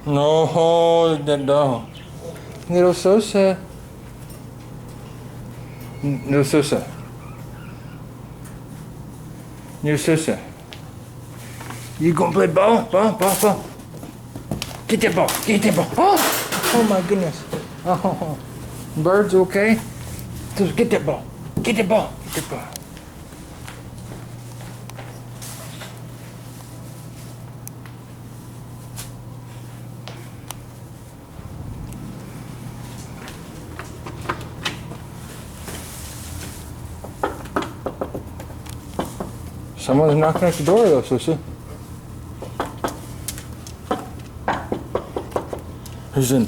No, that dog. Little Sosa. Little Sosa. Little Sosa. You gonna play ball? Ball. Get that ball. Get that ball. Oh my goodness. Oh, birds okay? Just get that ball. Get that ball. Get that ball. Someone's knocking at the door though, Sosa. Who's in?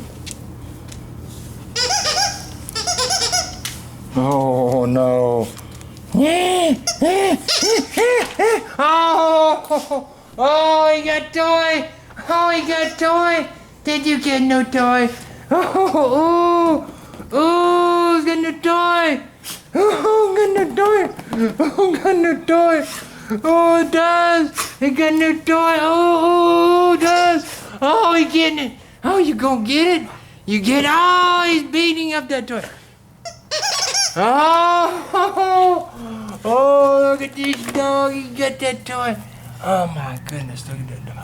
Oh no. Oh, he got toy. Oh, he got toy. Did you get no toy? Oh, he's got no toy. Oh, got no toy. Oh, got no toy. Oh, it does. He got no toy. Oh, it does. Oh, he getting it. Oh, you gonna get it? You get it. Oh, he's beating up that toy. Oh, look at this dog. He got that toy. Oh, my goodness. Look at that dog.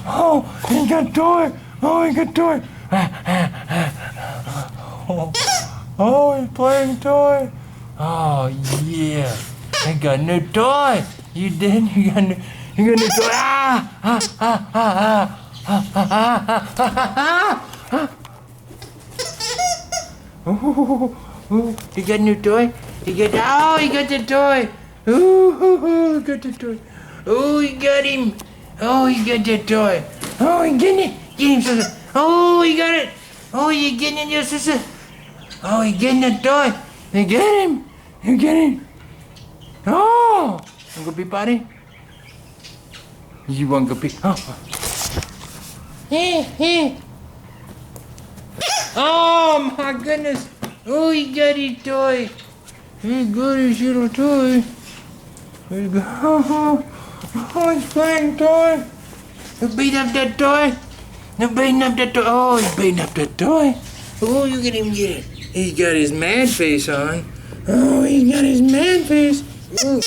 Oh, he got toy. Oh, he got toy. Oh, he's playing toy. Oh, yeah. He got new toy. You did? You got new toy. Oh, he got a new toy. He got the toy. He got the toy. Oh, he got him. Oh, he got the toy. Oh, he getting it. Get him, sister. Oh, he got it. Oh, you getting it, your sister. Oh, he getting the toy. You get him. You get him. Oh, you go pee potty? You want to go pee? Oh. Oh my goodness! Oh, he got his toy. He got his little toy. He got, oh, he's playing toy. He beat up that toy. He's beating up that toy. Oh, he's beating up that toy. Oh, you get him, get it. He's got his mad face on. Oh, he's got his mad face. Ooh.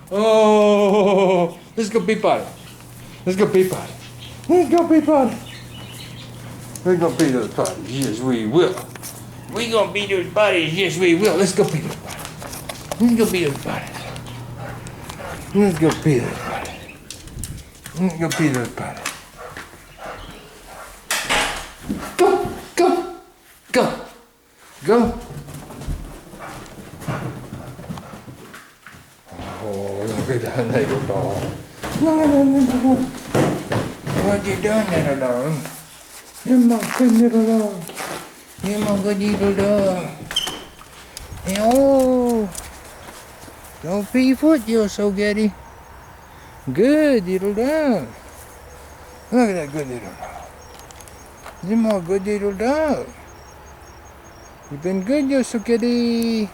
Oh, let's go pee potty. Let's go pee potty. Let's go pee potty. We're gonna beat those potties, yes we will. We're gonna beat those potties, yes we will. Let's go beat those potties. Let's go beat those potties. Let's go beat those potties. Let's go beat those potties. Go. Oh, look at that little dog. No. What you doing, little dog? You're my good little dog. You're my good little dog. Oh, don't pee your foot, you're so giddy. Good little dog. Look at that good little dog. You're my good little dog. You've been good, you're so giddy.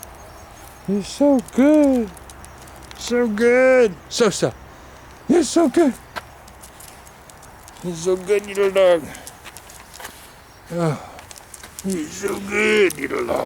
You're so good. So good. Sosa. You're so good. You're so good, little dog. Oh, you're so good, little dog.